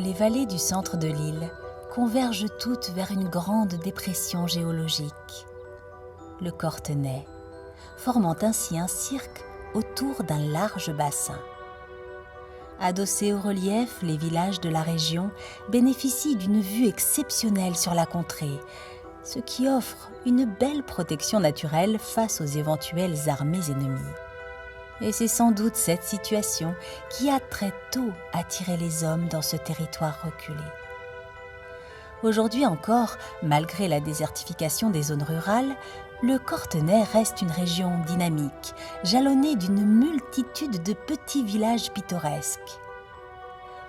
Les vallées du centre de l'île convergent toutes vers une grande dépression géologique, le Cortenay, formant ainsi un cirque autour d'un large bassin. Adossés au relief, les villages de la région bénéficient d'une vue exceptionnelle sur la contrée, ce qui offre une belle protection naturelle face aux éventuelles armées ennemies. Et c'est sans doute cette situation qui a très tôt attiré les hommes dans ce territoire reculé. Aujourd'hui encore, malgré la désertification des zones rurales, le Cortenay reste une région dynamique, jalonnée d'une multitude de petits villages pittoresques.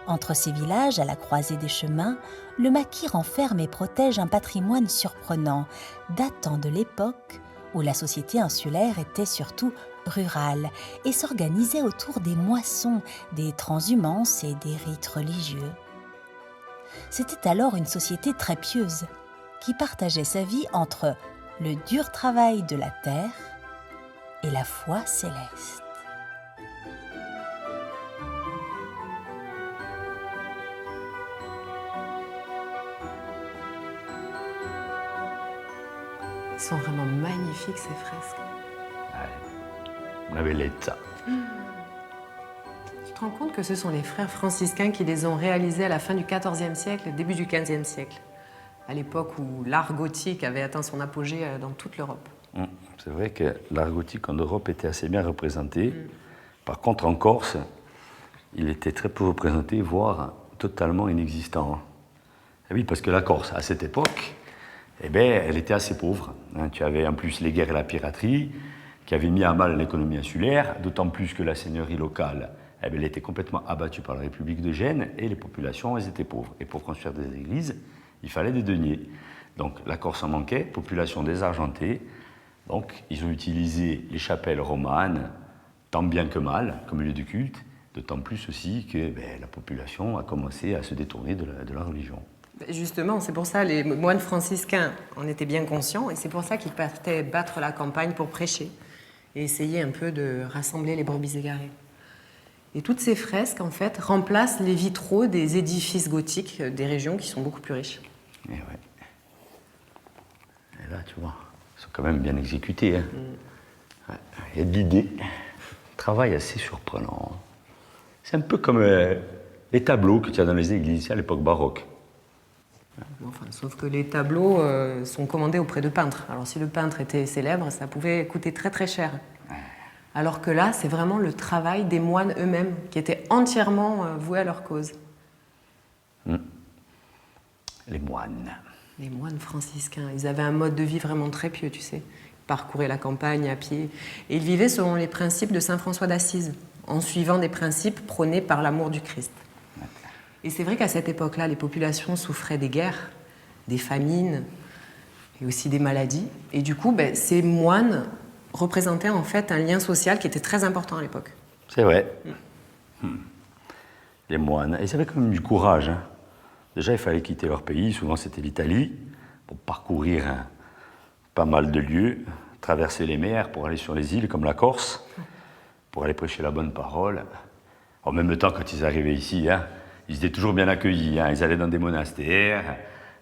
Entre ces villages, à la croisée des chemins, le maquis renferme et protège un patrimoine surprenant, datant de l'époque où la société insulaire était surtout rurale et s'organisait autour des moissons, des transhumances et des rites religieux. C'était alors une société très pieuse, qui partageait sa vie entre le dur travail de la terre et la foi céleste. Ils sont vraiment magnifiques, ces fresques. Una bellezza. Tu te rends compte que ce sont les frères franciscains qui les ont réalisés à la fin du XIVe siècle, début du XVe siècle, à l'époque où l'art gothique avait atteint son apogée dans toute l'Europe. C'est vrai que l'art gothique en Europe était assez bien représenté. Par contre, en Corse, il était très peu représenté, voire totalement inexistant. Et oui, parce que la Corse, à cette époque, elle était assez pauvre. Tu avais en plus les guerres et la piraterie qui avaient mis à mal l'économie insulaire, d'autant plus que la seigneurie locale, elle était complètement abattue par la République de Gênes et les populations, elles étaient pauvres. Et pour construire des églises, il fallait des deniers. Donc la Corse en manquait, population désargentée. Donc ils ont utilisé les chapelles romanes, tant bien que mal, comme lieu de culte, d'autant plus aussi que la population a commencé à se détourner de la religion. Justement, c'est pour ça les moines franciscains en étaient bien conscients et c'est pour ça qu'ils partaient battre la campagne pour prêcher et essayer un peu de rassembler les brebis égarées. Et toutes ces fresques, en fait, remplacent les vitraux des édifices gothiques des régions qui sont beaucoup plus riches. Et, ouais. Et là, tu vois, ils sont quand même bien exécutés. Hein. Ouais. Il y a de l'idée. Travail assez surprenant. C'est un peu comme les tableaux que tu as dans les églises à l'époque baroque. Enfin, sauf que les tableaux sont commandés auprès de peintres. Alors si le peintre était célèbre, ça pouvait coûter très très cher. Alors que là, c'est vraiment le travail des moines eux-mêmes qui étaient entièrement voués à leur cause. Les moines. Les moines franciscains, ils avaient un mode de vie vraiment très pieux, tu sais. Ils parcouraient la campagne à pied. Et ils vivaient selon les principes de saint François d'Assise, en suivant des principes prônés par l'amour du Christ. Et c'est vrai qu'à cette époque-là, les populations souffraient des guerres, des famines et aussi des maladies. Et du coup, ces moines représentaient en fait un lien social qui était très important à l'époque. C'est vrai. Les moines, ils avaient quand même du courage. Hein. Déjà, il fallait quitter leur pays, souvent c'était l'Italie, pour parcourir pas mal de lieux, traverser les mers pour aller sur les îles comme la Corse, pour aller prêcher la bonne parole. En même temps, quand ils arrivaient ici, ils étaient toujours bien accueillis. Ils allaient dans des monastères,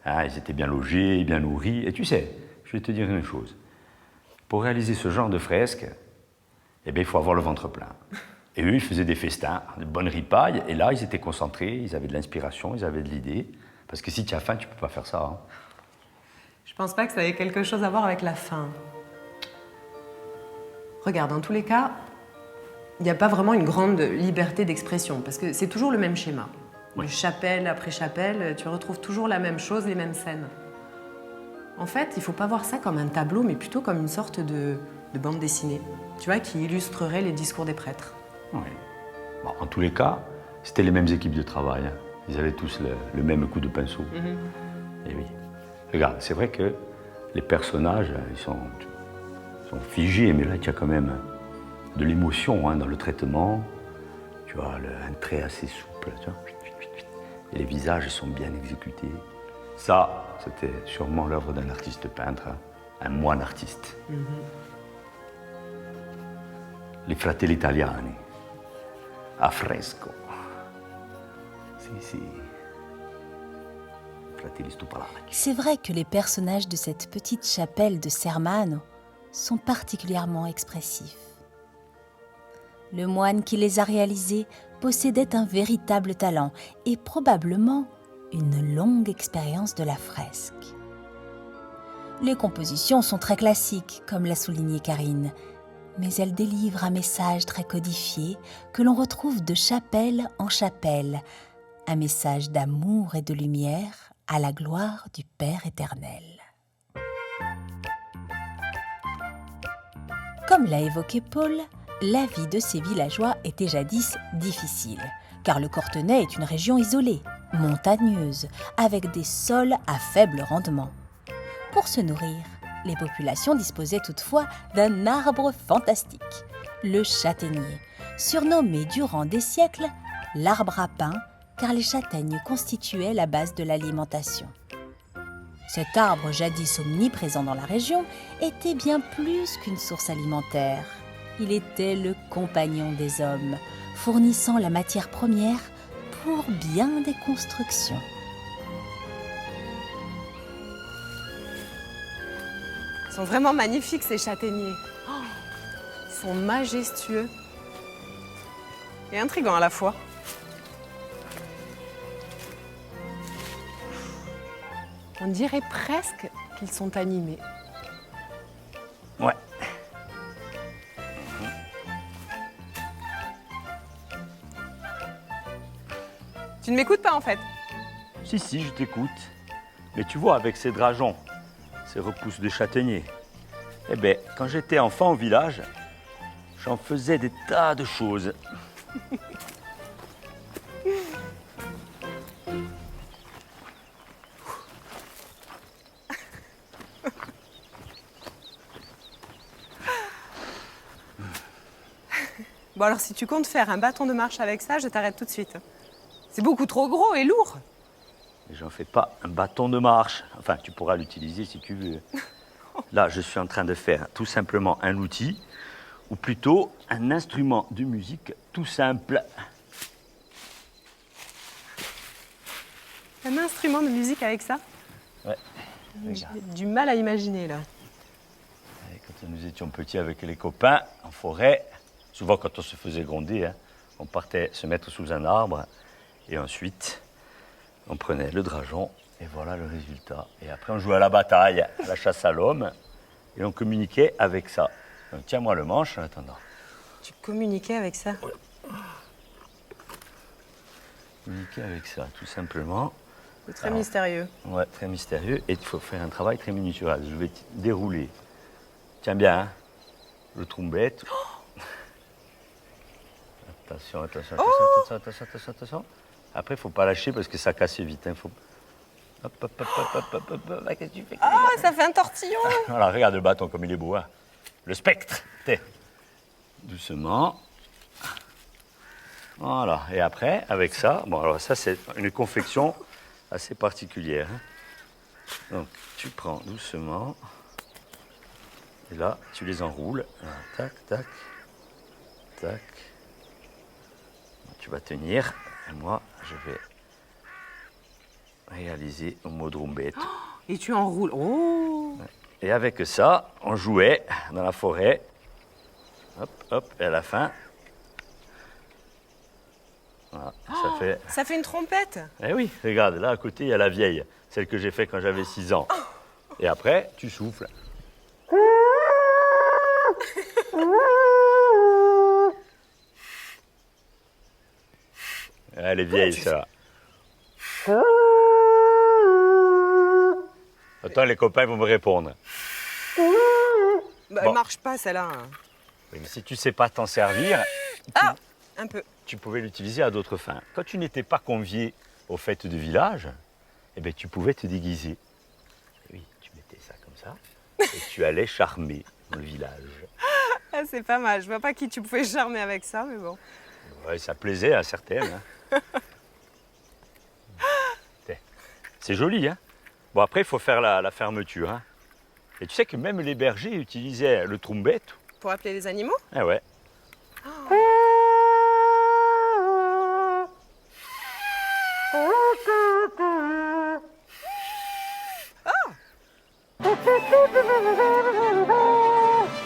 ils étaient bien logés, bien nourris. Et tu sais, je vais te dire une chose. Pour réaliser ce genre de fresque, il faut avoir le ventre plein. Et eux, ils faisaient des festins, de bonnes ripailles. Et là, ils étaient concentrés, ils avaient de l'inspiration, ils avaient de l'idée. Parce que si tu as faim, tu ne peux pas faire ça. Hein. Je pense pas que ça ait quelque chose à voir avec la faim. Regarde, dans tous les cas, il n'y a pas vraiment une grande liberté d'expression, parce que c'est toujours le même schéma. Oui. De chapelle après chapelle, tu retrouves toujours la même chose, les mêmes scènes. En fait, il ne faut pas voir ça comme un tableau, mais plutôt comme une sorte de bande dessinée, tu vois, qui illustrerait les discours des prêtres. Oui. Bon, en tous les cas, c'était les mêmes équipes de travail. Hein. Ils avaient tous le même coup de pinceau. Et oui. Regarde, c'est vrai que les personnages, ils sont figés, mais là, il y a quand même de l'émotion dans le traitement. Tu vois, un trait assez souple. Tu vois. Et les visages sont bien exécutés. Ça, c'était sûrement l'œuvre d'un artiste peintre, un moine artiste. Les fratelli italiani, a fresco. Si. fratelli sto parlare. C'est vrai que les personnages de cette petite chapelle de Sermano sont particulièrement expressifs. Le moine qui les a réalisés possédait un véritable talent et probablement une longue expérience de la fresque. Les compositions sont très classiques, comme l'a souligné Karine, mais elles délivrent un message très codifié que l'on retrouve de chapelle en chapelle, un message d'amour et de lumière à la gloire du Père éternel. Comme l'a évoqué Paul, la vie de ces villageois était jadis difficile, car le Cortenay est une région isolée, montagneuse, avec des sols à faible rendement. Pour se nourrir, les populations disposaient toutefois d'un arbre fantastique, le châtaignier, surnommé durant des siècles l'arbre à pain, car les châtaignes constituaient la base de l'alimentation. Cet arbre, jadis omniprésent dans la région, était bien plus qu'une source alimentaire. Il était le compagnon des hommes, fournissant la matière première pour bien des constructions. Ils sont vraiment magnifiques, ces châtaigniers. Oh, ils sont majestueux et intrigants à la fois. On dirait presque qu'ils sont animés. Ouais. Tu ne m'écoutes pas en fait? Si, je t'écoute. Mais tu vois, avec ces drageons, ces repousses de châtaigniers, eh bien, quand j'étais enfant au village, j'en faisais des tas de choses. Bon alors si tu comptes faire un bâton de marche avec ça, je t'arrête tout de suite. C'est beaucoup trop gros et lourd. Et j'en fais pas un bâton de marche. Enfin, tu pourras l'utiliser si tu veux. Là, je suis en train de faire tout simplement un outil, ou plutôt un instrument de musique tout simple. Un instrument de musique avec ça? Ouais. J'ai du mal à imaginer là. Et quand nous étions petits avec les copains, en forêt, souvent quand on se faisait gronder, hein, on partait se mettre sous un arbre et ensuite on prenait le drageon et voilà le résultat. Et après on jouait à la bataille, à la chasse à l'homme et on communiquait avec ça. Donc tiens-moi le manche en attendant. Tu communiquais avec ça? Communiquer avec ça, tout simplement. C'est très mystérieux. Ouais, très mystérieux et il faut faire un travail très minutieux. Je vais dérouler. Tiens bien, hein, le trombette. Attention. Attention. Après, il ne faut pas lâcher parce que ça casse vite. Hein. Faut... Hop. Qu'est-ce que tu fais? Ah, ça fait un tortillon. Voilà, regarde le bâton comme il est beau. Hein. Le spectre. Doucement. Voilà. Et après, avec ça, bon, alors ça, c'est une confection assez particulière. Hein. Donc, tu prends doucement. Et là, tu les enroules. Voilà, tac. Tu vas tenir. Et moi, je vais réaliser un mot drumbetto. Et tu enroules. Oh! Et avec ça, on jouait dans la forêt. Hop. Et à la fin, voilà, Ça fait une trompette. Eh oui, regarde, là à côté, il y a la vieille, celle que j'ai fait quand j'avais 6 ans. Et après, tu souffles. Elle est vieille, ça. Attends, les copains vont me répondre. Bah, Bon. Elle marche pas celle-là. Oui, mais si tu sais pas t'en servir, Ah, un peu. tu pouvais l'utiliser à d'autres fins. Quand tu n'étais pas convié aux fêtes de village, eh ben, tu pouvais te déguiser. Et oui, tu mettais ça comme ça et tu allais charmer le village. Ah, c'est pas mal. Je vois pas qui tu pouvais charmer avec ça, mais bon. Ouais, ça plaisait à certaines. Hein. C'est joli, hein? Bon, après, il faut faire la fermeture. Hein. Et tu sais que même les bergers utilisaient le trombette. Pour appeler les animaux? Ah ouais.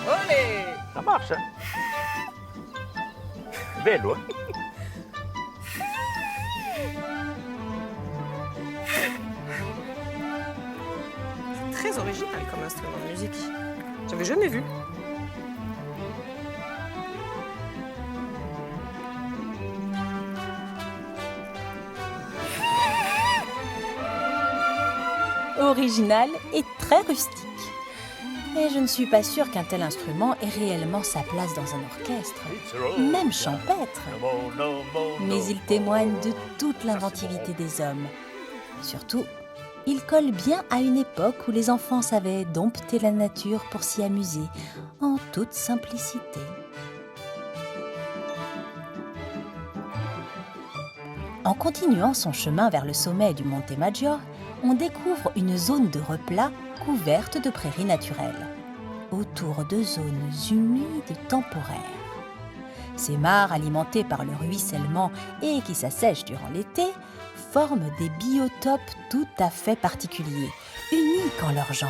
Olé! Ça marche, hein? Bello, hein? Très original comme instrument de musique. J'avais jamais vu. Original et très rustique. Et je ne suis pas sûre qu'un tel instrument ait réellement sa place dans un orchestre, même champêtre. Mais il témoigne de toute l'inventivité des hommes. Surtout, il colle bien à une époque où les enfants savaient dompter la nature pour s'y amuser, en toute simplicité. En continuant son chemin vers le sommet du Monte Maggiore, on découvre une zone de replat couverte de prairies naturelles, autour de zones humides temporaires. Ces mares, alimentées par le ruissellement et qui s'assèchent durant l'été, forment des biotopes tout à fait particuliers, uniques en leur genre.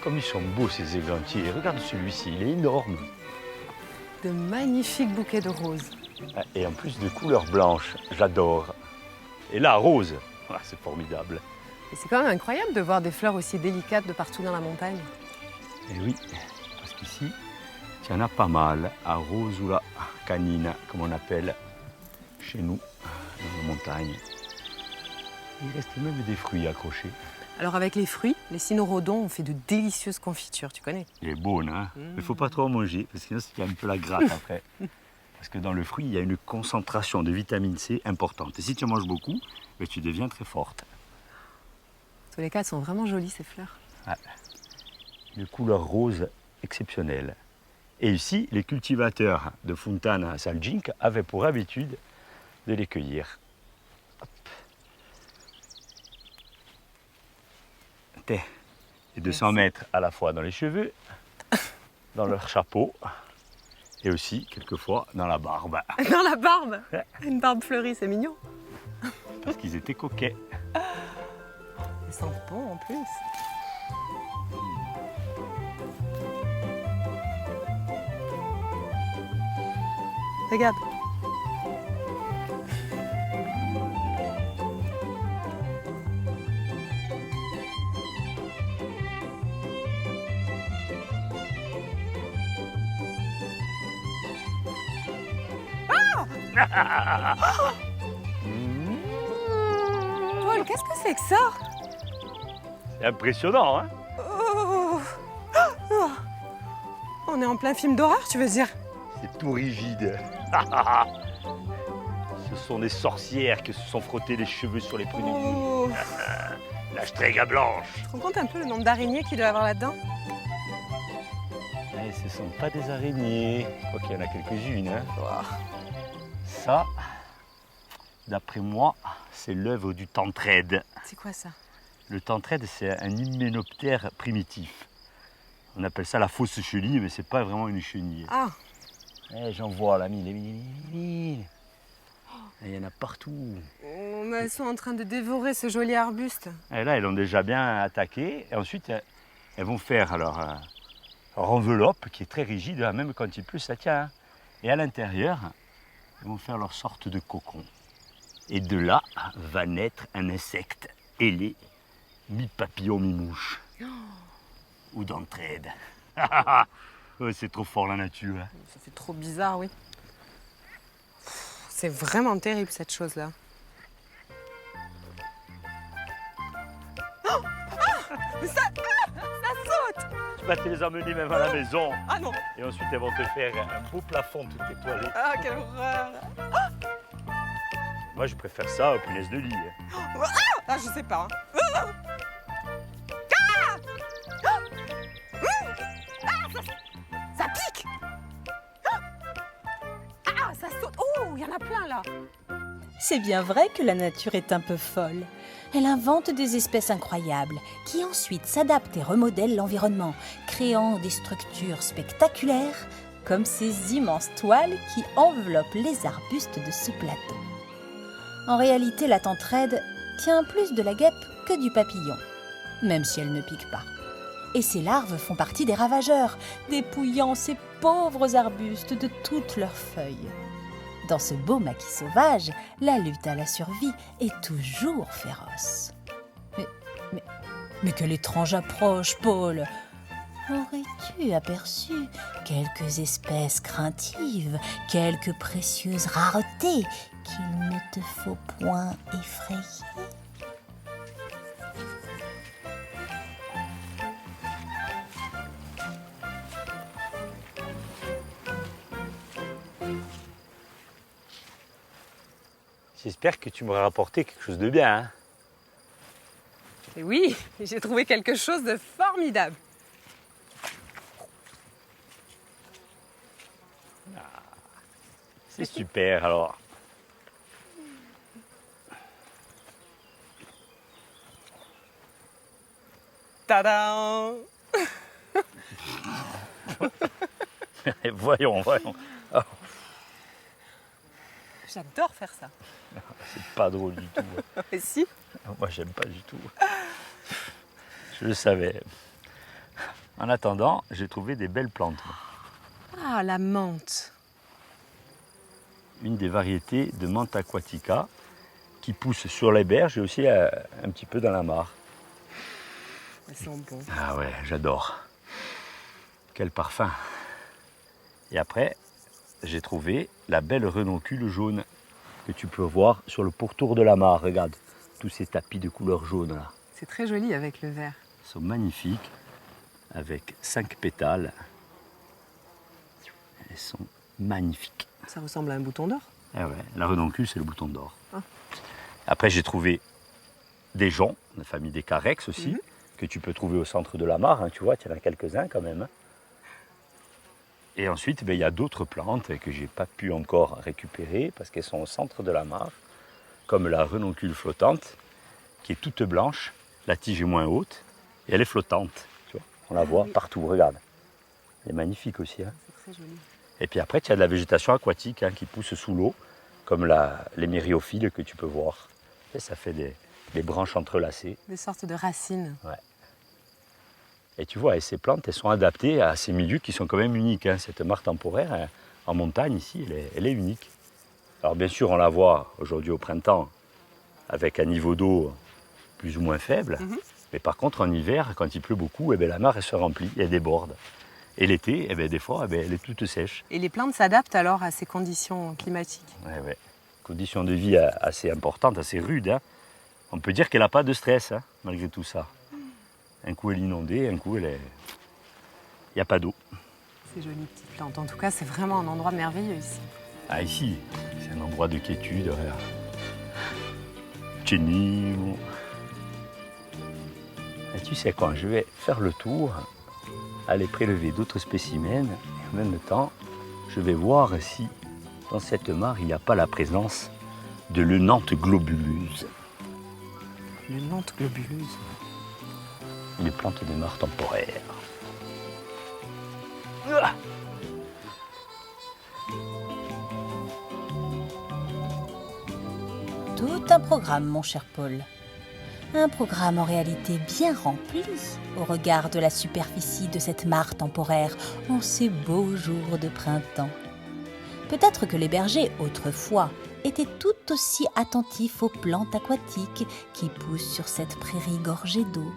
Comme ils sont beaux ces églantiers. Regarde celui-ci, il est énorme. De magnifiques bouquets de roses. Et en plus de couleur blanche, j'adore. Et là, rose, ah, c'est formidable. Et c'est quand même incroyable de voir des fleurs aussi délicates de partout dans la montagne. Et oui, parce qu'ici, il y en a pas mal, à Rosula canina, comme on appelle chez nous, dans la montagne. Il reste même des fruits accrochés. Alors avec les fruits, les cynorrhodons ont fait de délicieuses confitures, tu connais? Il est beau, hein? Il ne faut pas trop en manger, parce que sinon, il y a un peu la gratte après. Parce que dans le fruit, il y a une concentration de vitamine C importante. Et si tu en manges beaucoup, ben, tu deviens très forte. En tous les cas, elles sont vraiment jolies, ces fleurs. Ouais. Une couleur rose exceptionnelle. Et ici, les cultivateurs de Fontana Salginc avaient pour habitude de les cueillir. Hop. Et de s'en mettre à la fois dans les cheveux, dans leur chapeau, et aussi, quelquefois, dans la barbe. Dans la barbe? Une barbe fleurie, c'est mignon. Parce qu'ils étaient coquets. Ils sentent bon en plus. Regarde. Paul, qu'est-ce que c'est que ça? C'est impressionnant, hein? Oh. Oh. On est en plein film d'horreur, tu veux dire? C'est tout rigide. Ce sont des sorcières qui se sont frottées les cheveux sur les prunes. Oh. La strega blanche. Tu te rends compte un peu le nombre d'araignées qu'il doit y avoir là-dedans? Mais ce ne sont pas des araignées. Quoi qu'il y en a quelques-unes. Hein. Wow. Ça, d'après moi, c'est l'œuvre du Tantrède. C'est quoi ça? Le Tantrède, c'est un hyménoptère primitif. On appelle ça la fausse chenille, mais c'est pas vraiment une chenille. Ah. Eh, j'en vois là, mille. Il y en a partout. Oh, mais elles sont en train de dévorer ce joli arbuste. Et là, elles l'ont déjà bien attaqué. Et ensuite, elles vont faire alors, leur enveloppe qui est très rigide, hein, même quand il pleut, ça tient. Hein. Et à l'intérieur, elles vont faire leur sorte de cocon. Et de là va naître un insecte ailé, mi-papillon, mi-mouche. Oh. Ou d'entraide. Ouais, c'est trop fort la nature. Hein. Ça fait trop bizarre, oui. C'est vraiment terrible cette chose-là. Oh, ça saute! Tu vas te les emmener même à la maison. Ah non! Et ensuite, elles vont te faire un beau plafond tout étoilé. Ah, quelle horreur! Moi, je préfère ça aux punaises de lit. Ah, je sais pas. Ça pique! Ah, ça saute! Oh, il y en a plein là! C'est bien vrai que la nature est un peu folle. Elle invente des espèces incroyables qui ensuite s'adaptent et remodèlent l'environnement, créant des structures spectaculaires comme ces immenses toiles qui enveloppent les arbustes de ce plateau. En réalité, la tentraide tient plus de la guêpe que du papillon, même si elle ne pique pas. Et ces larves font partie des ravageurs, dépouillant ces pauvres arbustes de toutes leurs feuilles. Dans ce beau maquis sauvage, la lutte à la survie est toujours féroce. Mais quelle étrange approche, Paul! Aurais-tu aperçu quelques espèces craintives, quelques précieuses raretés qu'il ne te faut point effrayer? J'espère que tu m'auras rapporté quelque chose de bien. Hein. Et oui, j'ai trouvé quelque chose de formidable. C'est super alors. Tadam! Voyons. Oh, J'adore faire ça. c'est pas drôle du tout. Et si? Moi, j'aime pas du tout. Je le savais. En attendant, j'ai trouvé des belles plantes. Ah, la menthe. Une des variétés de menthe aquatica qui pousse sur les berges et aussi un petit peu dans la mare. Elles sont bonnes. Ah ouais, j'adore. Quel parfum. Et après, j'ai trouvé la belle renoncule jaune que tu peux voir sur le pourtour de la mare. Regarde, tous ces tapis de couleur jaune là. C'est très joli avec le vert. Ils sont magnifiques, avec 5 pétales. Elles sont magnifiques. Ça ressemble à un bouton d'or. Ah ouais, la renoncule, c'est le bouton d'or. Ah. Après, j'ai trouvé des joncs, la famille des carex aussi, que tu peux trouver au centre de la mare. Hein, tu vois, il y en a quelques-uns quand même. Hein. Et ensuite, il y a d'autres plantes que je n'ai pas pu encore récupérer parce qu'elles sont au centre de la mare, comme la renoncule flottante, qui est toute blanche, la tige est moins haute, et elle est flottante. Tu vois, on la voit partout, regarde. Elle est magnifique aussi. Hein. C'est très joli. Et puis après, tu as de la végétation aquatique qui pousse sous l'eau, comme les myriophiles que tu peux voir. Et ça fait des branches entrelacées. Des sortes de racines. Ouais. Et tu vois, et ces plantes, elles sont adaptées à ces milieux qui sont quand même uniques. Hein. Cette mare temporaire, hein, en montagne, ici, elle est unique. Alors bien sûr, on la voit aujourd'hui au printemps, avec un niveau d'eau plus ou moins faible. Mais par contre, en hiver, quand il pleut beaucoup, la mare, elle se remplit, elle déborde. Et l'été, des fois, elle est toute sèche. Et les plantes s'adaptent alors à ces conditions climatiques. Ouais. Conditions de vie assez importantes, assez rudes. Hein. On peut dire qu'elle n'a pas de stress, hein, malgré tout ça. Un coup, elle est inondée, un coup, il n'y a pas d'eau. Ces jolies petites plantes. En tout cas, c'est vraiment un endroit merveilleux ici. Ah, ici, c'est un endroit de quiétude. Jenny. Et tu sais quoi, je vais faire le tour, aller prélever d'autres spécimens, et en même temps, je vais voir si dans cette mare, il n'y a pas la présence de l'Eunanthe globuleuse. L'Eunanthe globuleuse. Une plante de mare temporaire. Tout un programme, mon cher Paul. Un programme en réalité bien rempli au regard de la superficie de cette mare temporaire en ces beaux jours de printemps. Peut-être que les bergers, autrefois, étaient tout aussi attentifs aux plantes aquatiques qui poussent sur cette prairie gorgée d'eau.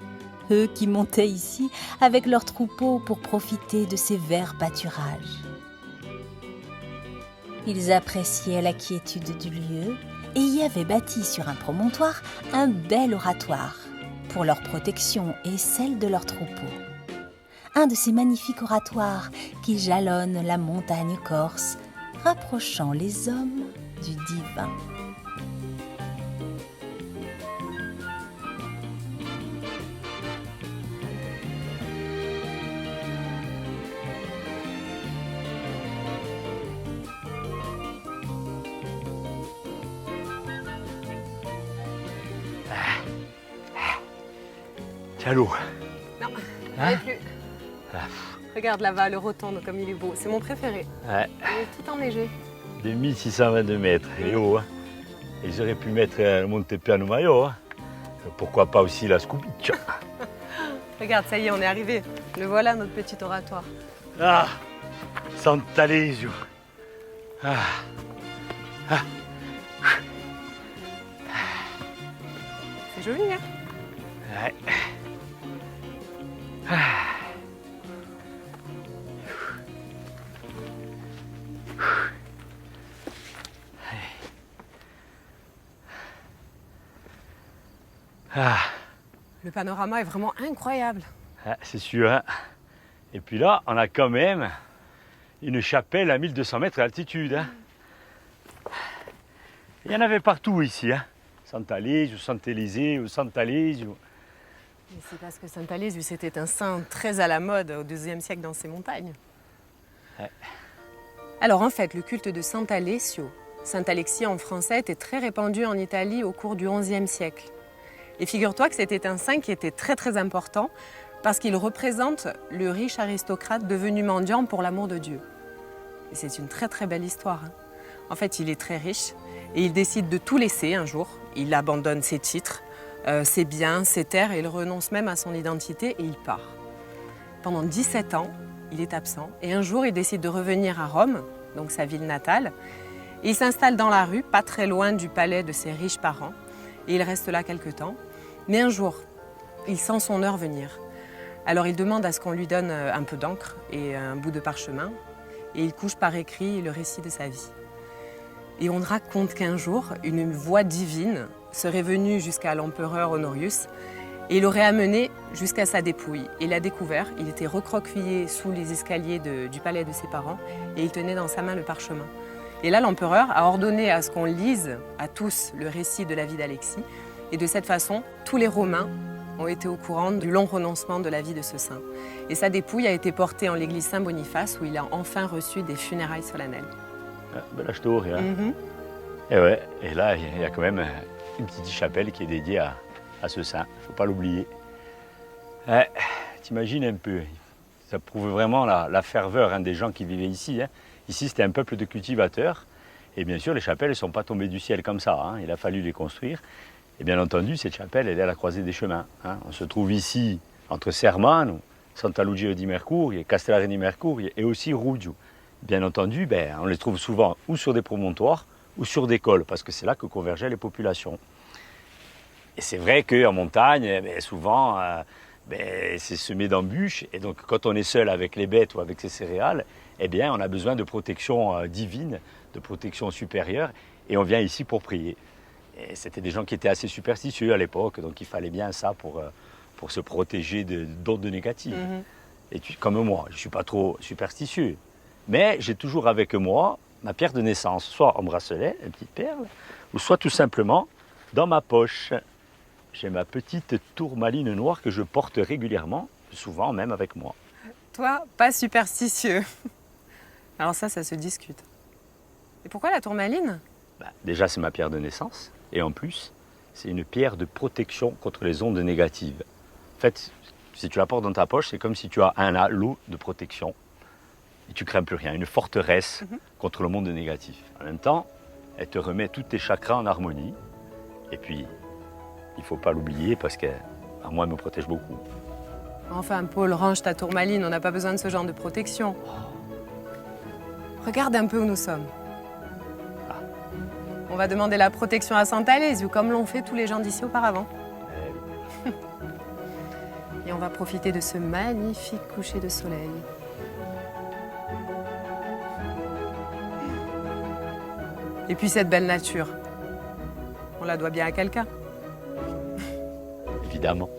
Eux qui montaient ici avec leurs troupeaux pour profiter de ces verts pâturages. Ils appréciaient la quiétude du lieu et y avaient bâti sur un promontoire un bel oratoire pour leur protection et celle de leurs troupeaux. Un de ces magnifiques oratoires qui jalonnent la montagne corse, rapprochant les hommes du divin. Tiens l'eau. Non, Hein? plus. Ah. Regarde là-bas, le rotonde, comme il est beau. C'est mon préféré. Ouais. Il est tout enneigé. De 1622 mètres, il est haut. Hein. Et j'aurais pu mettre le Montepiano Maio. Hein. Pourquoi pas aussi la Scoubiccia. Regarde, ça y est, on est arrivé. Le voilà, notre petit oratoire. Ah, Sant'Alesio. Ah. Ah. C'est joli, hein? Ouais. Ah. Le panorama est vraiment incroyable. Ah, c'est sûr. Hein. Et puis là, on a quand même une chapelle à 1200 mètres d'altitude. Hein. Il y en avait partout ici. Hein. Sant'Alesio, Sant'Eliseo, Sant'Alesio. Et c'est parce que Saint Alesius c'était un saint très à la mode au IIe siècle dans ces montagnes. Ouais. Alors en fait, le culte de Saint Alessio, Saint Alexis en français, était très répandu en Italie au cours du XIe siècle. Et figure-toi que c'était un saint qui était très très important parce qu'il représente le riche aristocrate devenu mendiant pour l'amour de Dieu. Et c'est une très très belle histoire. Hein. En fait, il est très riche et il décide de tout laisser un jour. Il abandonne ses titres, ses biens, ses terres et il renonce même à son identité et il part. Pendant 17 ans, il est absent et un jour, il décide de revenir à Rome, donc sa ville natale. Et il s'installe dans la rue, pas très loin du palais de ses riches parents. Et il reste là quelque temps. Mais un jour, il sent son heure venir. Alors il demande à ce qu'on lui donne un peu d'encre et un bout de parchemin. Et il couche par écrit le récit de sa vie. Et on raconte qu'un jour, une voix divine serait venue jusqu'à l'empereur Honorius et il l'aurait amené jusqu'à sa dépouille. Et il l'a découvert, il était recroquevillé sous les escaliers du palais de ses parents et il tenait dans sa main le parchemin. Et là, l'empereur a ordonné à ce qu'on lise à tous le récit de la vie d'Alexis. Et de cette façon, tous les Romains ont été au courant du long renoncement de la vie de ce saint. Et sa dépouille a été portée en l'église Saint-Boniface où il a enfin reçu des funérailles solennelles. Ah, bella storia. Et ouais, et là, il y a quand même une petite chapelle qui est dédiée à ce saint. Il ne faut pas l'oublier. Ouais, t'imagines un peu, ça prouve vraiment la ferveur des gens qui vivaient ici. Hein. Ici, c'était un peuple de cultivateurs. Et bien sûr, les chapelles ne sont pas tombées du ciel comme ça. Hein. Il a fallu les construire. Et bien entendu, cette chapelle, elle est à la croisée des chemins. Hein. On se trouve ici entre Sermano, Santa Lucia di Mercurio, Castellare di Mercurio et aussi Ruggio. Bien entendu, on les trouve souvent ou sur des promontoires ou sur des cols, parce que c'est là que convergeaient les populations. Et c'est vrai qu'en montagne, souvent, c'est semé d'embûches. Et donc, quand on est seul avec les bêtes ou avec ses céréales, on a besoin de protection divine, de protection supérieure. Et on vient ici pour prier. Et c'était des gens qui étaient assez superstitieux à l'époque, donc il fallait bien ça pour se protéger d'ondes négatives. Et comme moi, je ne suis pas trop superstitieux. Mais j'ai toujours avec moi ma pierre de naissance, soit en bracelet, une petite perle, ou soit tout simplement dans ma poche. J'ai ma petite tourmaline noire que je porte régulièrement, souvent même avec moi. Toi, pas superstitieux. Alors ça se discute. Et pourquoi la tourmaline ? Déjà, c'est ma pierre de naissance. Et en plus, c'est une pierre de protection contre les ondes négatives. En fait, si tu la portes dans ta poche, c'est comme si tu as un halo de protection. Et tu ne crains plus rien, une forteresse contre le monde négatif. En même temps, elle te remet tous tes chakras en harmonie. Et puis, il ne faut pas l'oublier parce que moi, elle me protège beaucoup. Enfin, Paul, range ta tourmaline, on n'a pas besoin de ce genre de protection. Regarde un peu où nous sommes. On va demander la protection à Saint Alesio, comme l'ont fait tous les gens d'ici auparavant. Et on va profiter de ce magnifique coucher de soleil. Et puis cette belle nature, on la doit bien à quelqu'un. Évidemment.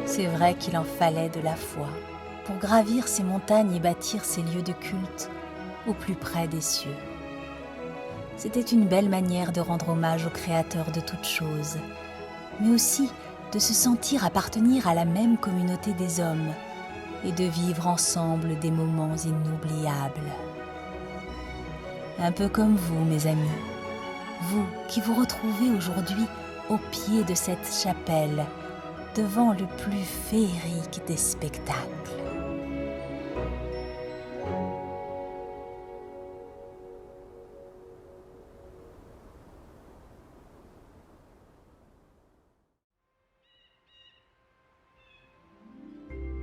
C'est vrai qu'il en fallait de la foi pour gravir ces montagnes et bâtir ces lieux de culte au plus près des cieux. C'était une belle manière de rendre hommage au Créateur de toutes choses, mais aussi de se sentir appartenir à la même communauté des hommes et de vivre ensemble des moments inoubliables. Un peu comme vous, mes amis. Vous qui vous retrouvez aujourd'hui au pied de cette chapelle, devant le plus féerique des spectacles.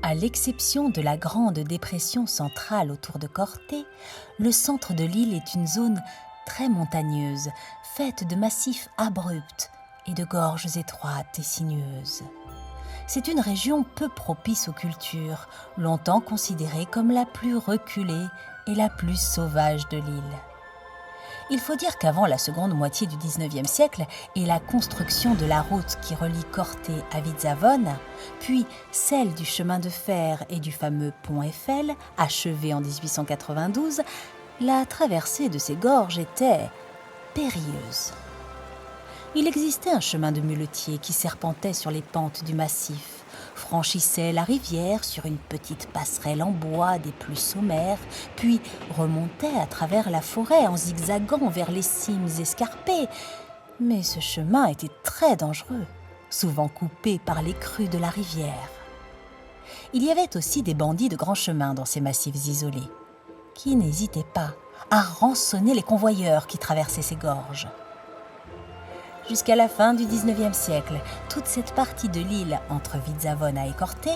À l'exception de la grande dépression centrale autour de Corté, le centre de l'île est une zone très montagneuse, faite de massifs abrupts et de gorges étroites et sinueuses. C'est une région peu propice aux cultures, longtemps considérée comme la plus reculée et la plus sauvage de l'île. Il faut dire qu'avant la seconde moitié du XIXe siècle et la construction de la route qui relie Corté à Vidzavone, puis celle du chemin de fer et du fameux pont Eiffel, achevé en 1892, la traversée de ces gorges était périlleuse. Il existait un chemin de muletier qui serpentait sur les pentes du massif, franchissait la rivière sur une petite passerelle en bois des plus sommaires, puis remontait à travers la forêt en zigzagant vers les cimes escarpées. Mais ce chemin était très dangereux, souvent coupé par les crues de la rivière. Il y avait aussi des bandits de grand chemin dans ces massifs isolés, qui n'hésitaient pas à rançonner les convoyeurs qui traversaient ces gorges. Jusqu'à la fin du XIXe siècle, toute cette partie de l'île entre Vidzavona et Corté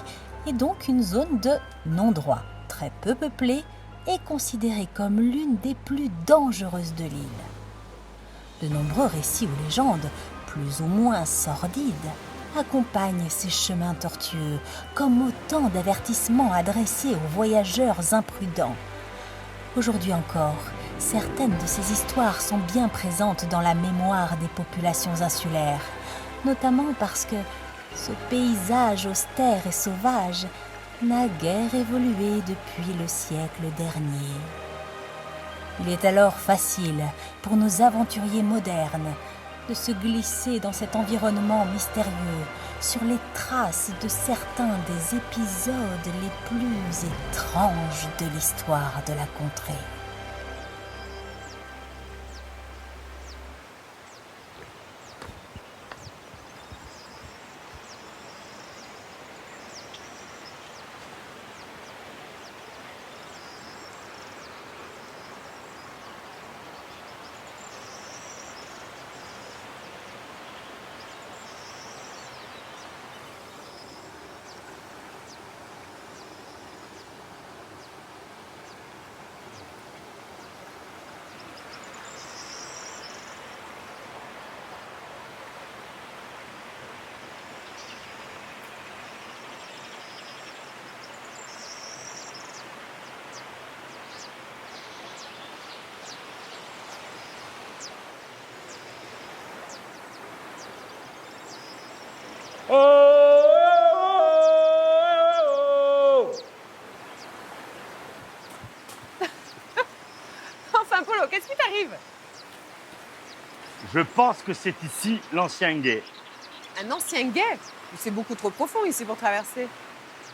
est donc une zone de non-droit, très peu peuplée et considérée comme l'une des plus dangereuses de l'île. De nombreux récits ou légendes, plus ou moins sordides, accompagnent ces chemins tortueux comme autant d'avertissements adressés aux voyageurs imprudents. Aujourd'hui encore, certaines de ces histoires sont bien présentes dans la mémoire des populations insulaires, notamment parce que ce paysage austère et sauvage n'a guère évolué depuis le siècle dernier. Il est alors facile pour nos aventuriers modernes de se glisser dans cet environnement mystérieux sur les traces de certains des épisodes les plus étranges de l'histoire de la contrée. Enfin, Polo, qu'est-ce qui t'arrive? Je pense que c'est ici l'ancien gué. Un ancien gué? C'est beaucoup trop profond ici pour traverser.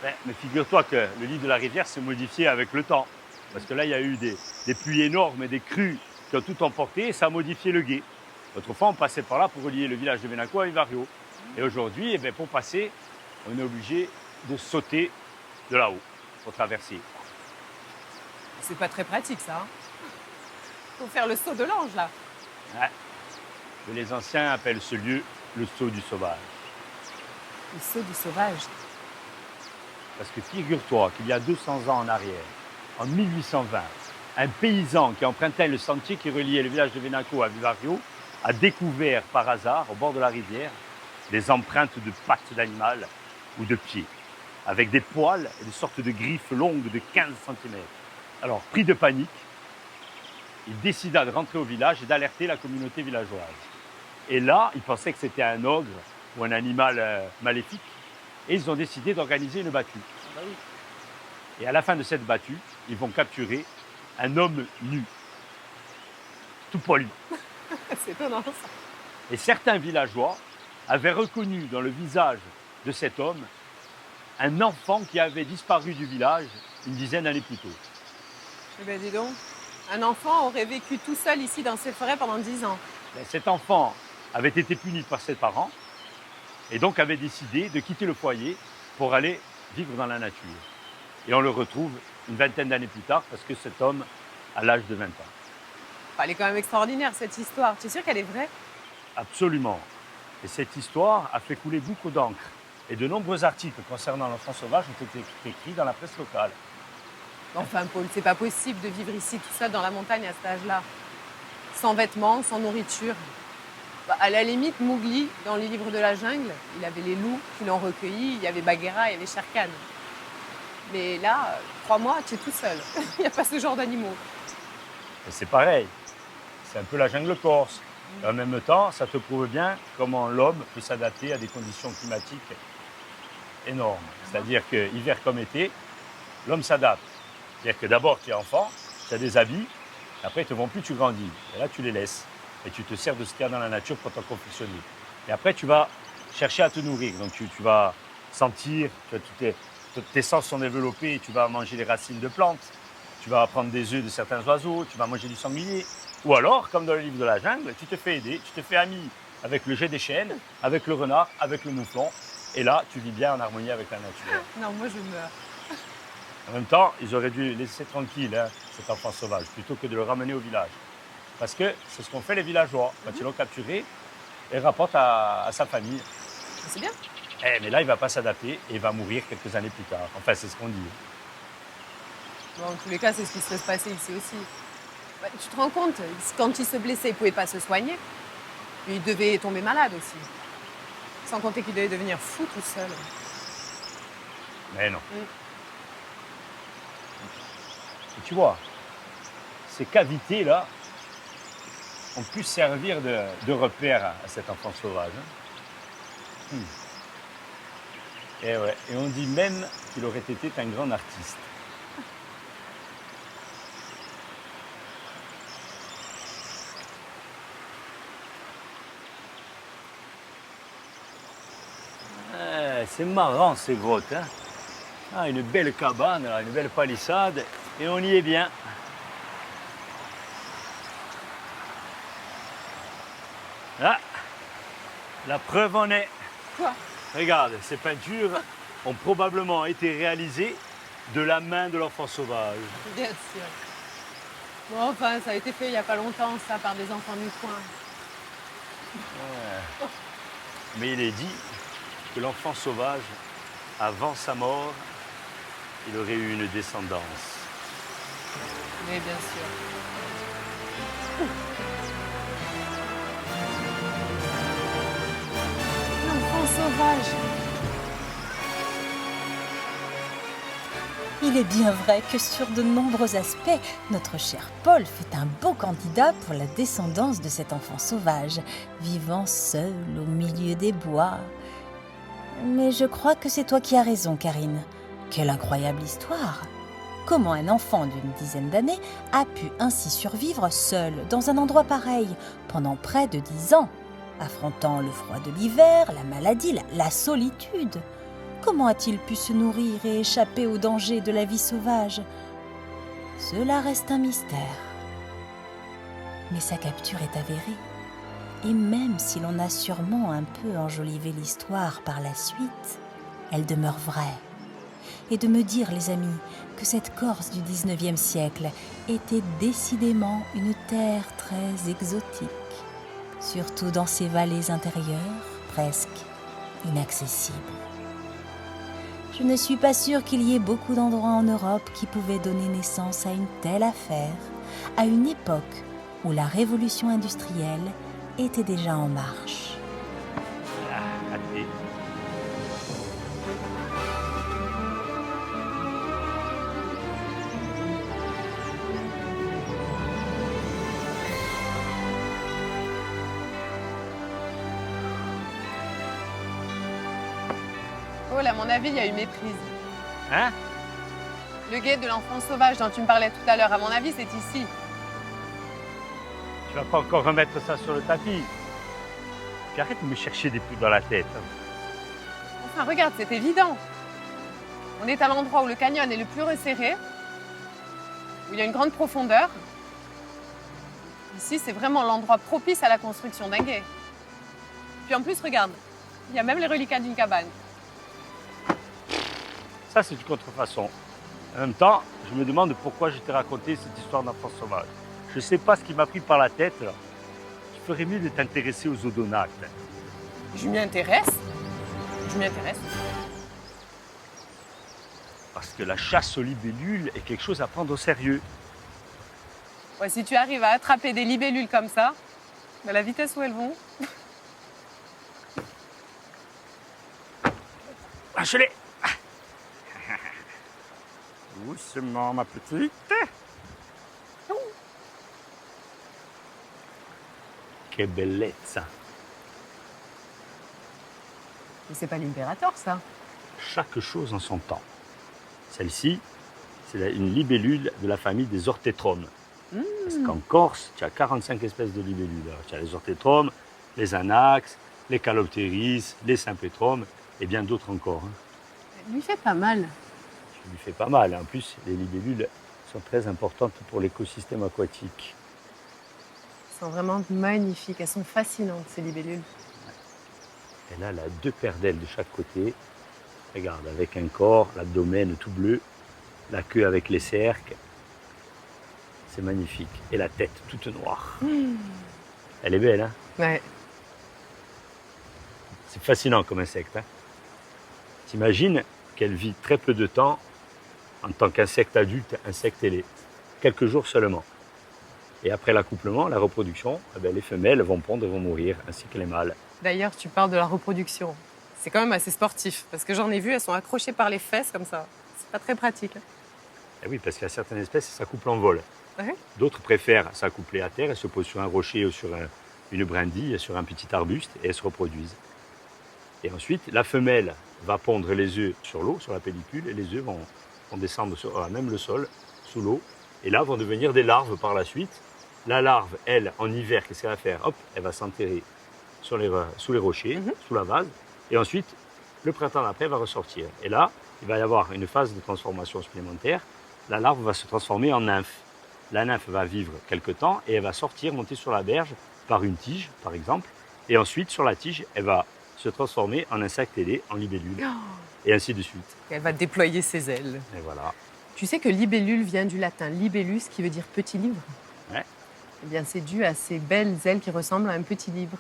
Mais figure-toi que le lit de la rivière s'est modifié avec le temps. Parce que là, il y a eu des pluies énormes et des crues qui ont tout emporté et ça a modifié le gué. Autrefois, on passait par là pour relier le village de Venaco à Vivario. Et aujourd'hui, pour passer, on est obligé de sauter de là-haut pour traverser. C'est pas très pratique, ça. Faut faire le saut de l'ange, là. Ouais. Les anciens appellent ce lieu le saut du sauvage. Le saut du sauvage. Parce que figure-toi qu'il y a 200 ans en arrière, en 1820, un paysan qui empruntait le sentier qui reliait le village de Venaco à Vivario a découvert par hasard, au bord de la rivière, des empreintes de pattes d'animal ou de pieds, avec des poils et des sortes de griffes longues de 15 cm. Alors, pris de panique, il décida de rentrer au village et d'alerter la communauté villageoise. Et là, il pensait que c'était un ogre ou un animal maléfique, et ils ont décidé d'organiser une battue. Et à la fin de cette battue, ils vont capturer un homme nu, tout poilu. C'est étonnant, ça. Et certains villageois avaient reconnu dans le visage de cet homme un enfant qui avait disparu du village une dizaine d'années plus tôt. Eh bien, dis donc. Un enfant aurait vécu tout seul ici dans ces forêts pendant 10 ans. Ben, cet enfant avait été puni par ses parents et donc avait décidé de quitter le foyer pour aller vivre dans la nature. Et on le retrouve une vingtaine d'années plus tard parce que cet homme a l'âge de 20 ans. Elle est quand même extraordinaire, cette histoire. Tu es sûr qu'elle est vraie? Absolument. Et cette histoire a fait couler beaucoup d'encre. Et de nombreux articles concernant l'enfant sauvage ont été écrits dans la presse locale. Enfin, Paul, c'est pas possible de vivre ici tout seul dans la montagne à cet âge-là. Sans vêtements, sans nourriture. Bah, à la limite, Mowgli, dans les livres de la jungle, il avait les loups qui l'ont recueilli, il y avait Bagheera, il y avait Shere Khan. Mais là, crois-moi, tu es tout seul. Il n'y a pas ce genre d'animaux. Et c'est pareil. C'est un peu la jungle corse. Et en même temps, ça te prouve bien comment l'homme peut s'adapter à des conditions climatiques énormes. C'est-à-dire que, hiver comme été, l'homme s'adapte. C'est-à-dire que d'abord, tu es enfant, tu as des habits, après, ils ne te vont plus, tu grandis. Et là, tu les laisses. Et tu te sers de ce qu'il y a dans la nature pour t'en confectionner. Et après, tu vas chercher à te nourrir. Donc, tu vas sentir, tes sens sont développés, et tu vas manger les racines de plantes, tu vas prendre des œufs de certains oiseaux, tu vas manger du sanglier. Ou alors, comme dans le livre de la jungle, tu te fais aider, tu te fais ami avec le jet des chênes, avec le renard, avec le mouflon. Et là, tu vis bien en harmonie avec la nature. Non, moi, je meurs. En même temps, ils auraient dû laisser tranquille cet enfant sauvage, plutôt que de le ramener au village. Parce que c'est ce qu'ont fait les villageois. Quand ils l'ont capturé, ils rapportent à sa famille. C'est bien. Mais là, il ne va pas s'adapter et il va mourir quelques années plus tard. Enfin, c'est ce qu'on dit. Bon, en tous les cas, c'est ce qui serait se passer ici aussi. Bah, tu te rends compte, quand il se blessait, il ne pouvait pas se soigner. Il devait tomber malade aussi. Sans compter qu'il devait devenir fou tout seul. Mais non. Et tu vois, ces cavités-là ont pu servir de repère à cet enfant sauvage. Et, ouais. Et on dit même qu'il aurait été un grand artiste. C'est marrant ces grottes. Hein. Ah, une belle cabane, là, une belle palissade, et on y est bien. Ah, la preuve en est. Quoi? Regarde, ces peintures ont probablement été réalisées de la main de l'enfant sauvage. Bien sûr. Bon, enfin, ça a été fait il n'y a pas longtemps, ça, par des enfants du coin. Ouais. Mais il est dit que l'enfant sauvage, avant sa mort, il aurait eu une descendance. Mais bien sûr. L'enfant sauvage. Il est bien vrai que sur de nombreux aspects, notre cher Paul fait un beau candidat pour la descendance de cet enfant sauvage, vivant seul au milieu des bois. Mais je crois que c'est toi qui as raison, Karine. Quelle incroyable histoire! Comment un enfant d'une dizaine d'années a pu ainsi survivre seul dans un endroit pareil pendant près de 10 ans, affrontant le froid de l'hiver, la maladie, la solitude? Comment a-t-il pu se nourrir et échapper aux dangers de la vie sauvage? Cela reste un mystère. Mais sa capture est avérée. Et même si l'on a sûrement un peu enjolivé l'histoire par la suite, elle demeure vraie. Et de me dire, les amis, que cette Corse du 19e siècle était décidément une terre très exotique, surtout dans ses vallées intérieures, presque inaccessibles. Je ne suis pas sûre qu'il y ait beaucoup d'endroits en Europe qui pouvaient donner naissance à une telle affaire, à une époque où la révolution industrielle était déjà en marche. Raté. Paul, à mon avis, il y a eu méprise. Hein? Le guet de l'enfant sauvage dont tu me parlais tout à l'heure, à mon avis, c'est ici. Tu vas pas encore remettre ça sur le tapis. Puis arrête de me chercher des plumes dans la tête. Enfin, regarde, c'est évident. On est à l'endroit où le canyon est le plus resserré, où il y a une grande profondeur. Ici, c'est vraiment l'endroit propice à la construction d'un gué. Puis en plus, regarde, il y a même les reliquats d'une cabane. Ça, c'est une contrefaçon. En même temps, je me demande pourquoi je t'ai raconté cette histoire d'enfant sauvage. Je ne sais pas ce qui m'a pris par la tête. Là. Tu ferais mieux de t'intéresser aux odonactes. Je m'y intéresse. Je m'y intéresse. Parce que la chasse aux libellules est quelque chose à prendre au sérieux. Ouais, si tu arrives à attraper des libellules comme ça, à la vitesse où elles vont, Lâche-les. Doucement, ma petite. Quelle bellezza. mais c'est pas l'impérator, ça. Chaque chose en son temps. Celle-ci, c'est une libellule de la famille des orthétromes. Parce qu'en Corse, tu as 45 espèces de libellules. Alors, tu as les orthétromes, les anax, les caloptéris, les sympétromes et bien d'autres encore. Hein. Elle lui fait pas mal. Ça lui fait pas mal. En plus, les libellules sont très importantes pour l'écosystème aquatique. Elles sont vraiment magnifiques. Elles sont fascinantes, ces libellules. Et là, elle a 2 paires d'ailes de chaque côté. Regarde, avec un corps, l'abdomen tout bleu, la queue avec les cercles. C'est magnifique. Et la tête toute noire. Elle est belle, hein? Ouais. C'est fascinant comme insecte. Hein? T'imagines qu'elle vit très peu de temps en tant qu'insecte adulte, insecte ailé. Quelques jours seulement. Et après l'accouplement, la reproduction, eh bien, les femelles vont pondre et vont mourir, ainsi que les mâles. D'ailleurs, tu parles de la reproduction. C'est quand même assez sportif, parce que j'en ai vu, elles sont accrochées par les fesses comme ça. C'est pas très pratique. Et oui, parce qu'il y a certaines espèces qui s'accouplent en vol. Ouais. D'autres préfèrent s'accoupler à terre, elles se posent sur un rocher ou sur une brindille, sur un petit arbuste, et elles se reproduisent. Et ensuite, la femelle va pondre les œufs sur l'eau, sur la pellicule, et les œufs vont descendre sur même le sol, sous l'eau, et là vont devenir des larves par la suite. La larve, elle, en hiver, qu'est-ce qu'elle va faire? Hop, elle va s'enterrer sous les rochers, sous la vase, et ensuite, le printemps d'après, elle va ressortir. Et là, il va y avoir une phase de transformation supplémentaire. La larve va se transformer en nymphe. La nymphe va vivre quelque temps et elle va sortir, monter sur la berge par une tige, par exemple. Et ensuite, sur la tige, elle va se transformer en insecte ailé, en libellule, et ainsi de suite. Elle va déployer ses ailes. Et voilà. Tu sais que libellule vient du latin libellus, qui veut dire petit livre. Ouais. Eh bien, c'est dû à ces belles ailes qui ressemblent à un petit livre.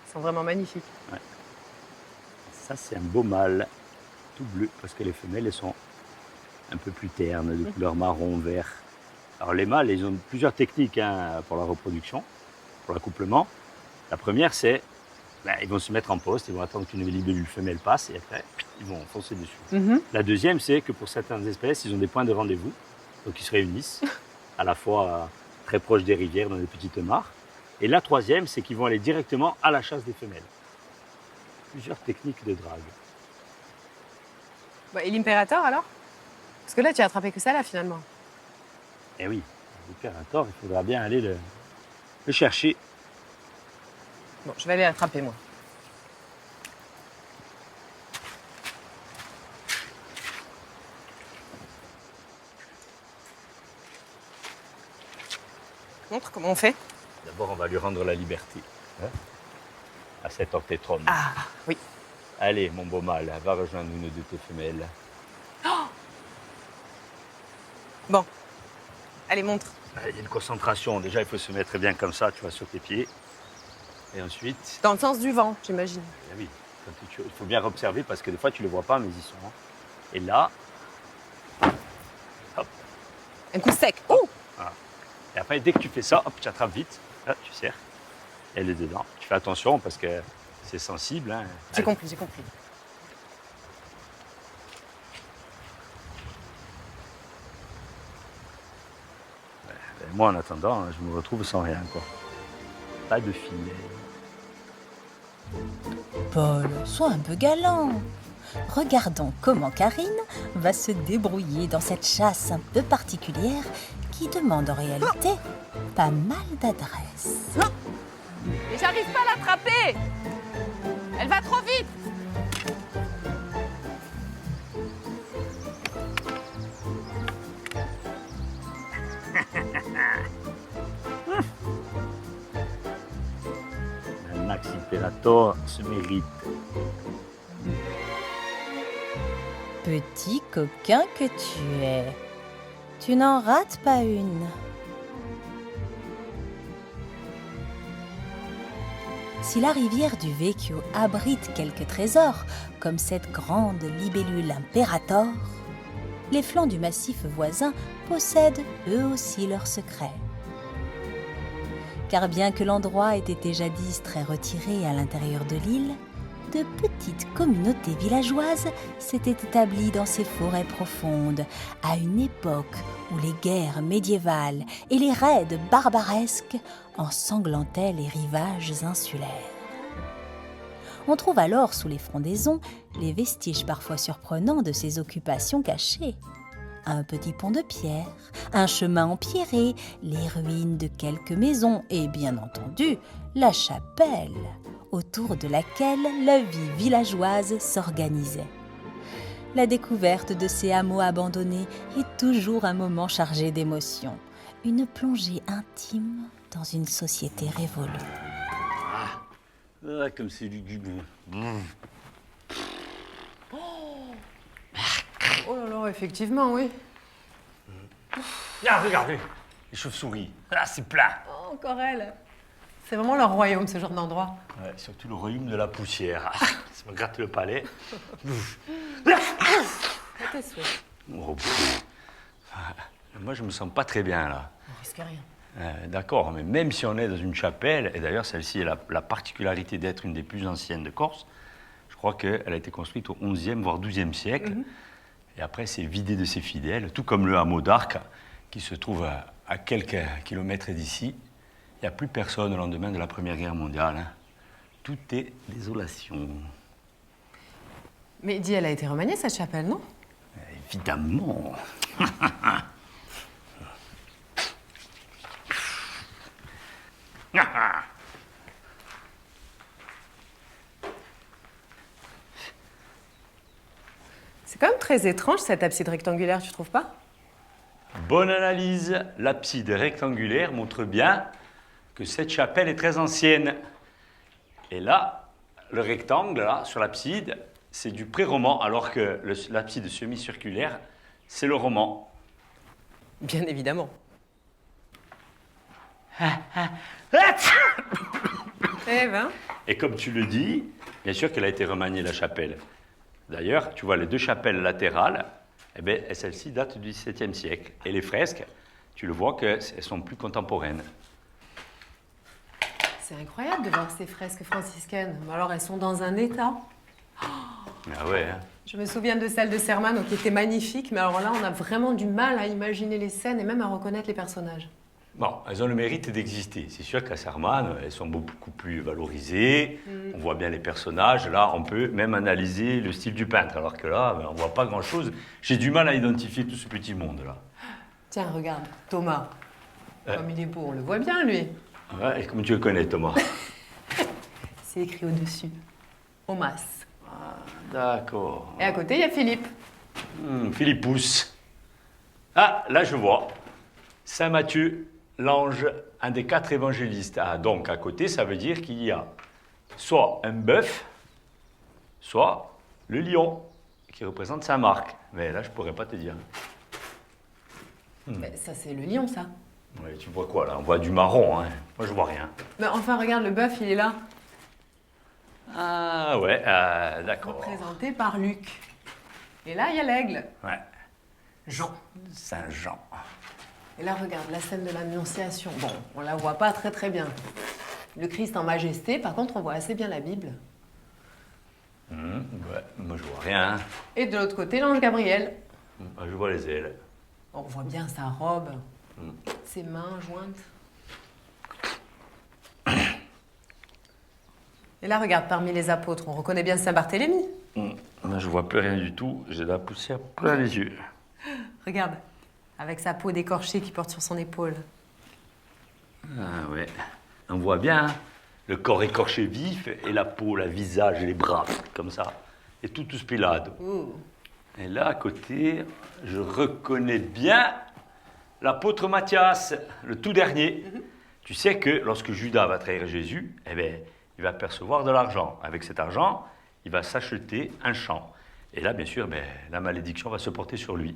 Elles sont vraiment magnifiques. Ça, c'est un beau mâle, tout bleu, parce que les femelles, elles sont un peu plus ternes, de couleur marron, vert. Alors les mâles, ils ont plusieurs techniques hein, pour la reproduction, pour l'accouplement. La première, c'est ils vont se mettre en poste, ils vont attendre qu'une libellule femelle passe et après, ils vont foncer dessus. La deuxième, c'est que pour certaines espèces, ils ont des points de rendez-vous. Donc ils se réunissent, à la fois très proches des rivières, dans des petites mares. Et la troisième, c'est qu'ils vont aller directement à la chasse des femelles. Plusieurs techniques de drague. Bah, et l'impérator, alors? Parce que là, tu as attrapé que ça, là, finalement. Eh oui, l'impérator, il faudra bien aller le chercher. Bon, je vais aller l'attraper, moi. Montre comment on fait. D'abord, on va lui rendre la liberté. Hein, à cet orthétrome. Ah, oui. Allez, mon beau mâle, va rejoindre une de tes femelles. Bon. Allez, montre. Il y a une concentration. Déjà, il faut se mettre bien comme ça, tu vois, sur tes pieds. Et ensuite... Dans le sens du vent, j'imagine. Eh oui, il faut bien observer parce que des fois, tu ne les vois pas, mais ils y sont. Hein. Et là... Hop. Un coup sec. Oh! Voilà. Et après, dès que tu fais ça, hop, tu attrapes vite. Là, tu serres. Elle est dedans. Tu fais attention parce que c'est sensible. Hein. J'ai compris, j'ai compris. Et moi, en attendant, je me retrouve sans rien, quoi. Pas de filet. Paul, sois un peu galant. Regardons comment Karine va se débrouiller dans cette chasse un peu particulière qui demande en réalité pas mal d'adresse. Mais j'arrive pas à l'attraper! Elle va trop vite! l'impérator se mérite. Petit coquin que tu es, tu n'en rates pas une. Si la rivière du Vecchio abrite quelques trésors, comme cette grande libellule impérator, les flancs du massif voisin possèdent eux aussi leurs secrets. Car bien que l'endroit ait été jadis très retiré à l'intérieur de l'île, de petites communautés villageoises s'étaient établies dans ces forêts profondes, à une époque où les guerres médiévales et les raids barbaresques ensanglantaient les rivages insulaires. On trouve alors sous les frondaisons les vestiges parfois surprenants de ces occupations cachées. Un petit pont de pierre, un chemin empierré, les ruines de quelques maisons et bien entendu la chapelle, autour de laquelle la vie villageoise s'organisait. La découverte de ces hameaux abandonnés est toujours un moment chargé d'émotions, une plongée intime dans une société révolue. Ah, comme c'est lugubre. Oh là là, effectivement, oui. Ah, regardez, les chauves-souris. Là, c'est plat. Oh, encore elle. C'est vraiment leur royaume, ce genre d'endroit. Ouais, surtout le royaume de la poussière. Ça me gratte le palais. À tes souhaits. Oh, moi, je me sens pas très bien, là. On risque rien. D'accord, mais même si on est dans une chapelle, et d'ailleurs celle-ci a la particularité d'être une des plus anciennes de Corse, je crois qu'elle a été construite au XIe voire XIIe siècle, et après c'est vidé de ses fidèles, tout comme le hameau d'Arc, qui se trouve à quelques kilomètres d'ici. Il n'y a plus personne au lendemain de la Première Guerre mondiale. Hein. Tout est désolation. Mais dis, elle a été remaniée, cette chapelle, non? Évidemment. C'est quand même très étrange, cette abside rectangulaire, tu trouves pas? Bonne analyse. L'abside rectangulaire montre bien que cette chapelle est très ancienne. Et là, le rectangle, là, sur l'abside, c'est du pré-roman, alors que l'abside semi-circulaire, c'est le roman. Bien évidemment. Eh ben, Et comme tu le dis, bien sûr qu'elle a été remaniée, la chapelle. D'ailleurs, tu vois, les deux chapelles latérales, eh bien, celles-ci datent du XVIIe siècle. Et les fresques, tu le vois qu'elles sont plus contemporaines. c'est incroyable de voir ces fresques franciscaines. Mais alors, elles sont dans un état. Ah ouais, hein. Je me souviens de celle de Sermano qui était magnifique, mais alors là, on a vraiment du mal à imaginer les scènes et même à reconnaître les personnages. Bon, elles ont le mérite d'exister. C'est sûr qu'à Sarman, elles sont beaucoup plus valorisées. On voit bien les personnages. Là, on peut même analyser le style du peintre. Alors que là, ben, on ne voit pas grand-chose. J'ai du mal à identifier tout ce petit monde-là. Tiens, regarde, Thomas. Comme il est beau, on le voit bien, lui. Ouais, et comment tu le connais, Thomas? C'est écrit au-dessus. Omas. D'accord. Et à côté, il y a Philippe. Philippus. Ah, là, je vois. Saint Matthieu, l'ange, un des 4 évangélistes. Ah, donc, à côté, ça veut dire qu'il y a soit un bœuf, soit le lion, qui représente Saint Marc. Mais là, je ne pourrais pas te dire. Mais ça, c'est le lion, ça. Ouais, tu vois quoi, là? On voit du marron, hein. Moi, je vois rien. Mais enfin, regarde, le bœuf, il est là. Ah, ouais, d'accord. Représenté par Luc. Et là, il y a l'aigle. Ouais, Jean. Saint Jean. Et là, regarde, la scène de l'Annonciation. Bon, on la voit pas très très bien. Le Christ en majesté, par contre, on voit assez bien la Bible. Ouais, moi, je vois rien. Et de l'autre côté, l'ange Gabriel. Je vois les ailes. On voit bien sa robe, ses mains jointes. Et là, regarde, parmi les apôtres, on reconnaît bien Saint-Barthélemy. Là, je vois plus rien du tout. J'ai de la poussière plein les yeux. Regarde, avec sa peau d'écorché qui porte sur son épaule. Ah ouais. On voit bien hein, le corps écorché vif et la peau, le visage et les bras, comme ça. Et tout spilado. Ouh. Et là, à côté, je reconnais bien l'apôtre Matthias, le tout dernier. Tu sais que lorsque Judas va trahir Jésus, eh bien, il va percevoir de l'argent. Avec cet argent, il va s'acheter un champ. Et là, bien sûr, la malédiction va se porter sur lui.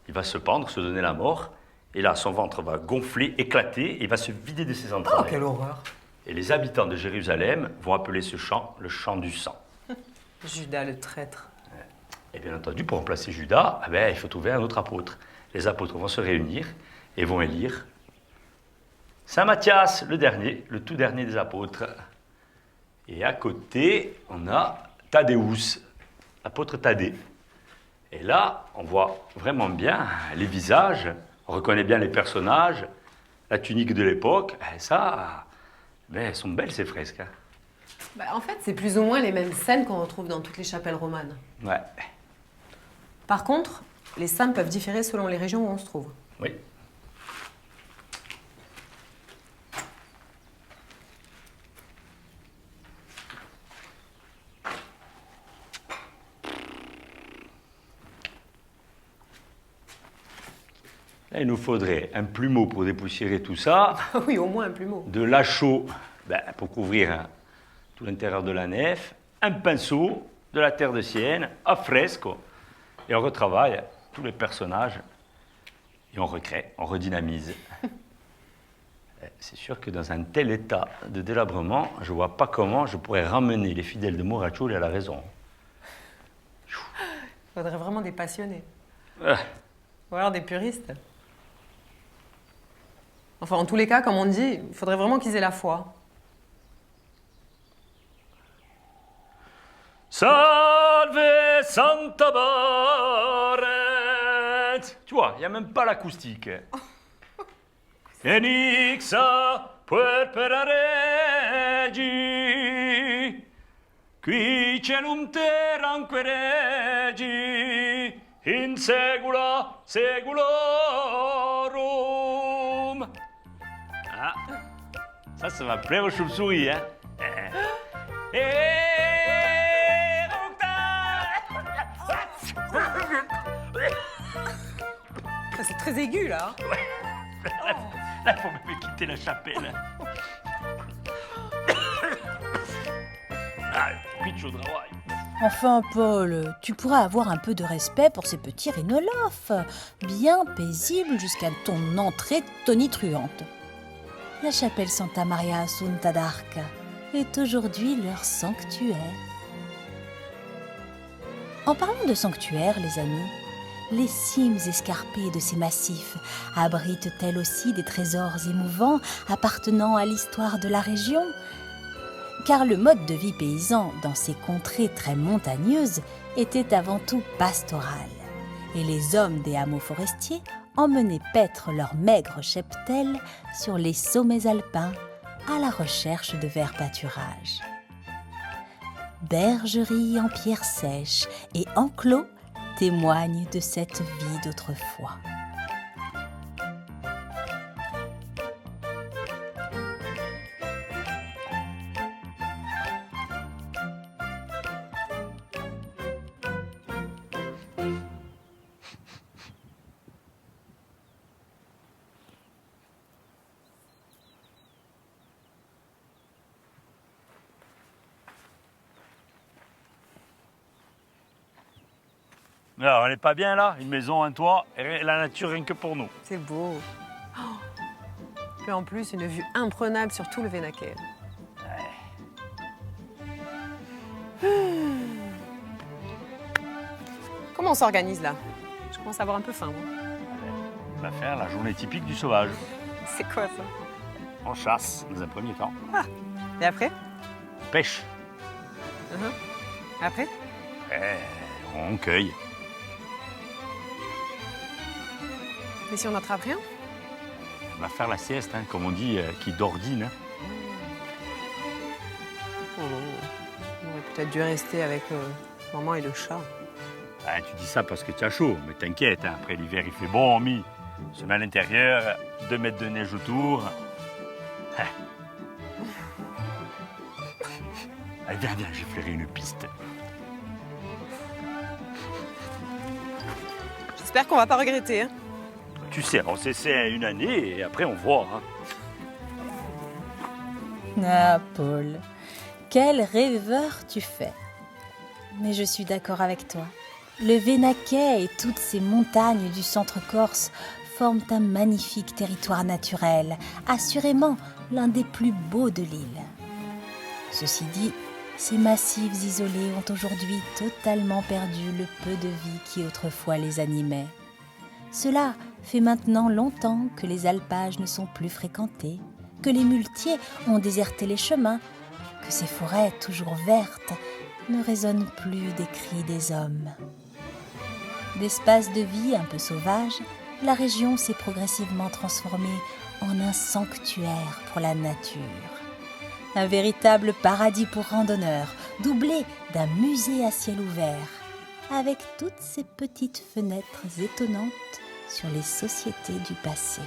Il va se pendre, se donner la mort. Et là, son ventre va gonfler, éclater, et il va se vider de ses entrailles. Oh, quelle horreur! Et les habitants de Jérusalem vont appeler ce champ le champ du sang. Judas le traître. Et bien entendu, pour remplacer Judas, il faut trouver un autre apôtre. Les apôtres vont se réunir et vont élire Saint Matthias, le dernier, le tout dernier des apôtres. Et à côté, on a Thaddéus, l'apôtre Thaddée. Et là, on voit vraiment bien les visages, on reconnaît bien les personnages, la tunique de l'époque. Elles sont belles ces fresques. Hein. En fait, c'est plus ou moins les mêmes scènes qu'on retrouve dans toutes les chapelles romanes. Ouais. Par contre, les saints peuvent différer selon les régions où on se trouve. Oui. Là, il nous faudrait un plumeau pour dépoussiérer tout ça, Oui, au moins un plumeau. de l'achot pour couvrir tout l'intérieur de la nef, un pinceau, de la terre de Sienne, à fresco, et on retravaille tous les personnages et on recrée, on redynamise. C'est sûr que dans un tel état de délabrement, je ne vois pas comment je pourrais ramener les fidèles de Moraccioli à la raison. Il faudrait vraiment des passionnés. Ah. Ou alors des puristes. Enfin, en tous les cas, comme on dit, il faudrait vraiment qu'ils aient la foi. Salve Santa Barret. Tu vois, il n'y a même pas l'acoustique. Enixa puerpera regi, qui celum terranque regi, in segula segulorum. Ah, ça va plaire aux chauves-souris, hein. C'est très aigu, là. Là, il faut même quitter la chapelle. Piccio de travail. Enfin, Paul, tu pourras avoir un peu de respect pour ces petits rhinolophes, bien paisibles jusqu'à ton entrée tonitruante. La chapelle Santa Maria Assunta d'Arca est aujourd'hui leur sanctuaire. En parlant de sanctuaire, les amis, les cimes escarpées de ces massifs abritent-elles aussi des trésors émouvants appartenant à l'histoire de la région ? Car le mode de vie paysan dans ces contrées très montagneuses était avant tout pastoral, et les hommes des hameaux forestiers emmenaient paître leurs maigres cheptels sur les sommets alpins à la recherche de verts pâturages. Bergeries en pierre sèche et enclos témoignent de cette vie d'autrefois. Alors, on n'est pas bien là? Une maison, un toit, et la nature rien que pour nous. C'est beau. Oh. Puis en plus, une vue imprenable sur tout le Vénaquais. Comment on s'organise là? Je commence à avoir un peu faim, moi. On va faire la journée typique du sauvage. C'est quoi ça? On chasse, dans un premier temps. Et après? Pêche. Après? On cueille. Et si on n'attrape rien? On va faire la sieste, hein, comme on dit, qui dordine. Hein. Oh, on aurait peut-être dû rester avec maman et le chat. Ah, tu dis ça parce que tu as chaud, mais t'inquiète, hein, après l'hiver il fait bon, mi. On se met à l'intérieur, 2 mètres de neige autour. Ah. Allez, viens, j'ai flairé une piste. J'espère qu'on va pas regretter. Hein. Tu sais, on s'essaie une année et après on voit. Hein. Ah, Paul, Quel rêveur tu fais! Mais je suis d'accord avec toi. Le Vénaquais et toutes ces montagnes du centre corse forment un magnifique territoire naturel, assurément l'un des plus beaux de l'île. Ceci dit, ces massifs isolés ont aujourd'hui totalement perdu le peu de vie qui autrefois les animait. Cela fait maintenant longtemps que les alpages ne sont plus fréquentés, que les muletiers ont déserté les chemins, que ces forêts toujours vertes ne résonnent plus des cris des hommes. D'espace de vie un peu sauvage, la région s'est progressivement transformée en un sanctuaire pour la nature. Un véritable paradis pour randonneurs, doublé d'un musée à ciel ouvert, avec toutes ces petites fenêtres étonnantes sur les sociétés du passé.